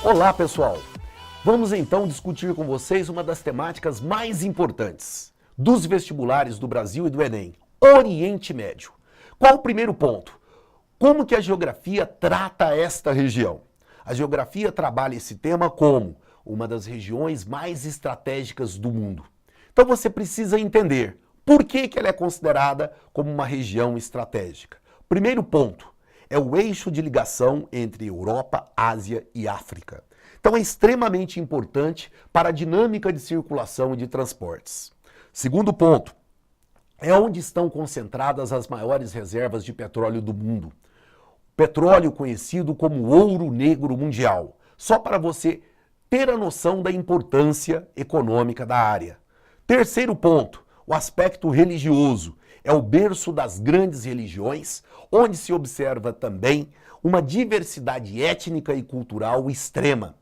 Olá, pessoal! Vamos então discutir com vocês uma das temáticas mais importantes dos vestibulares do Brasil e do Enem, Oriente Médio. Qual o primeiro ponto? Como que a geografia trata esta região? A geografia trabalha esse tema como uma das regiões mais estratégicas do mundo. Então você precisa entender por que ela é considerada como uma região estratégica. Primeiro ponto, é o eixo de ligação entre Europa, Ásia e África. Então é extremamente importante para a dinâmica de circulação e de transportes. Segundo ponto, é onde estão concentradas as maiores reservas de petróleo do mundo. Petróleo conhecido como ouro negro mundial. Só para você ter a noção da importância econômica da área. Terceiro ponto, o aspecto religioso. É o berço das grandes religiões, onde se observa também uma diversidade étnica e cultural extrema.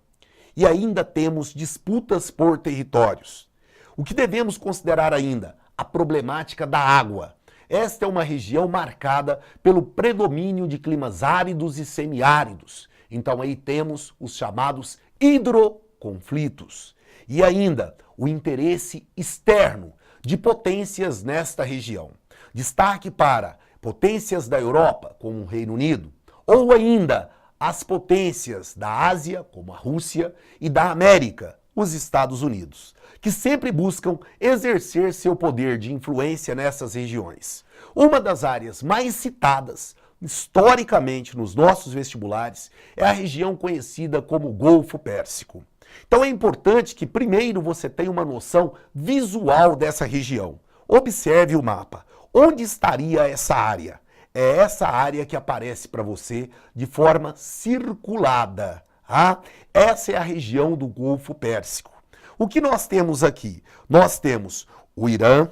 E ainda temos disputas por territórios. O que devemos considerar ainda? A problemática da água. Esta é uma região marcada pelo predomínio de climas áridos e semiáridos. Então aí temos os chamados hidroconflitos. E ainda o interesse externo de potências nesta região. Destaque para potências da Europa, como o Reino Unido, ou ainda as potências da Ásia, como a Rússia, e da América, os Estados Unidos, que sempre buscam exercer seu poder de influência nessas regiões. Uma das áreas mais citadas historicamente nos nossos vestibulares é a região conhecida como Golfo Pérsico. Então é importante que primeiro você tenha uma noção visual dessa região. Observe o mapa. Onde estaria essa área? É essa área que aparece para você de forma circulada. Tá? Essa é a região do Golfo Pérsico. O que nós temos aqui? Nós temos o Irã,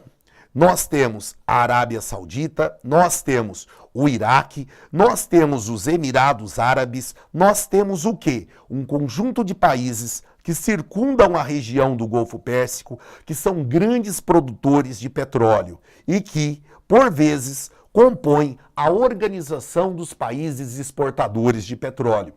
nós temos a Arábia Saudita, nós temos o Iraque, nós temos os Emirados Árabes, nós temos o quê? Um conjunto de países que circundam a região do Golfo Pérsico, que são grandes produtores de petróleo e que, por vezes, compõem a organização dos países exportadores de petróleo.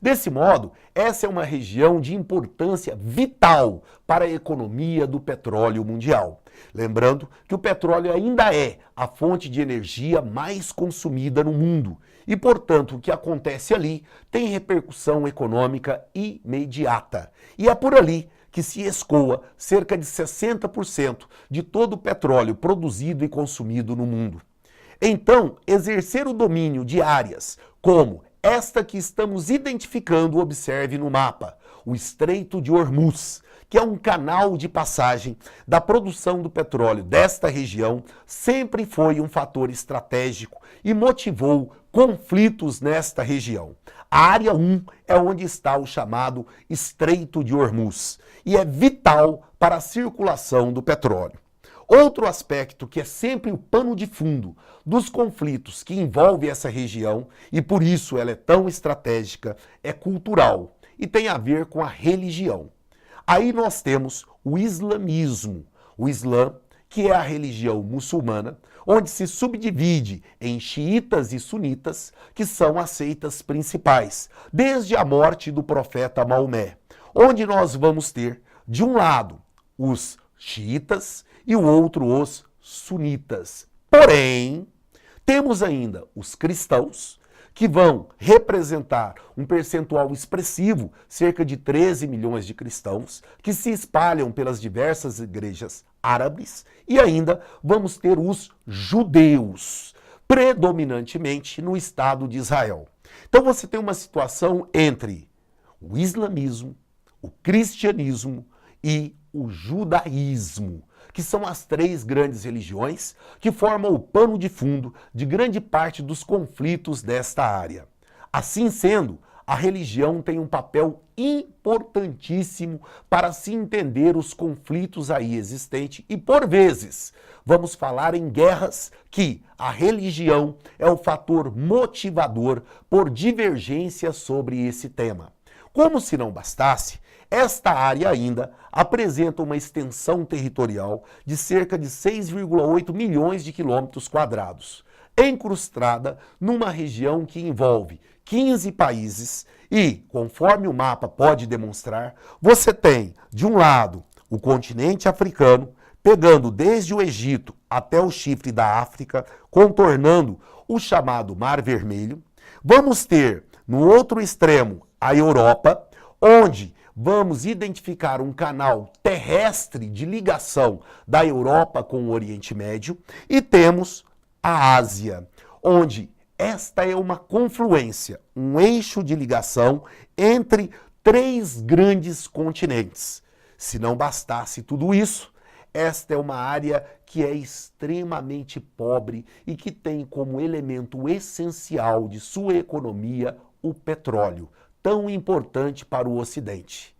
Desse modo, essa é uma região de importância vital para a economia do petróleo mundial. Lembrando que o petróleo ainda é a fonte de energia mais consumida no mundo e, portanto, o que acontece ali tem repercussão econômica imediata. E é por ali que se escoa cerca de 60% de todo o petróleo produzido e consumido no mundo. Então, exercer o domínio de áreas como esta que estamos identificando, observe no mapa, o Estreito de Hormuz, que é um canal de passagem da produção do petróleo desta região, sempre foi um fator estratégico e motivou conflitos nesta região. A área 1 é onde está o chamado Estreito de Hormuz e é vital para a circulação do petróleo. Outro aspecto que é sempre o pano de fundo dos conflitos que envolve essa região, e por isso ela é tão estratégica, é cultural e tem a ver com a religião. Aí nós temos o islamismo, o Islã, que é a religião muçulmana, onde se subdivide em xiitas e sunitas, que são as seitas principais, desde a morte do profeta Maomé, onde nós vamos ter, de um lado, os xiitas e o outro os sunitas. Porém, temos ainda os cristãos, que vão representar um percentual expressivo, cerca de 13 milhões de cristãos, que se espalham pelas diversas igrejas árabes, e ainda vamos ter os judeus, predominantemente no Estado de Israel. Então você tem uma situação entre o islamismo, o cristianismo e o judaísmo, que são as três grandes religiões que formam o pano de fundo de grande parte dos conflitos desta área. Assim sendo, a religião tem um papel importantíssimo para se entender os conflitos aí existentes e, por vezes, vamos falar em guerras que a religião é o fator motivador por divergência sobre esse tema. Como se não bastasse, esta área ainda apresenta uma extensão territorial de cerca de 6,8 milhões de quilômetros quadrados. encrustada numa região que envolve 15 países e, conforme o mapa pode demonstrar, você tem, de um lado, o continente africano, pegando desde o Egito até o chifre da África, contornando o chamado Mar Vermelho. Vamos ter, no outro extremo, a Europa, onde vamos identificar um canal terrestre de ligação da Europa com o Oriente Médio. E temos a Ásia, onde esta é uma confluência, um eixo de ligação entre 3 grandes continentes. Se não bastasse tudo isso, esta é uma área que é extremamente pobre e que tem como elemento essencial de sua economia o petróleo, tão importante para o Ocidente.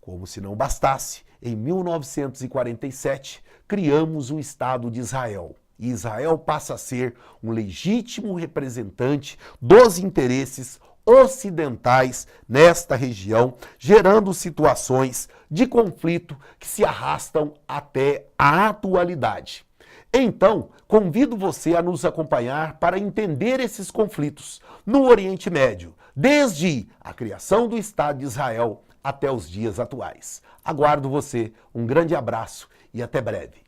Como se não bastasse, em 1947, criamos o Estado de Israel. E Israel passa a ser um legítimo representante dos interesses ocidentais nesta região, gerando situações de conflito que se arrastam até a atualidade. Então, convido você a nos acompanhar para entender esses conflitos no Oriente Médio, desde a criação do Estado de Israel até os dias atuais. Aguardo você, um grande abraço e até breve.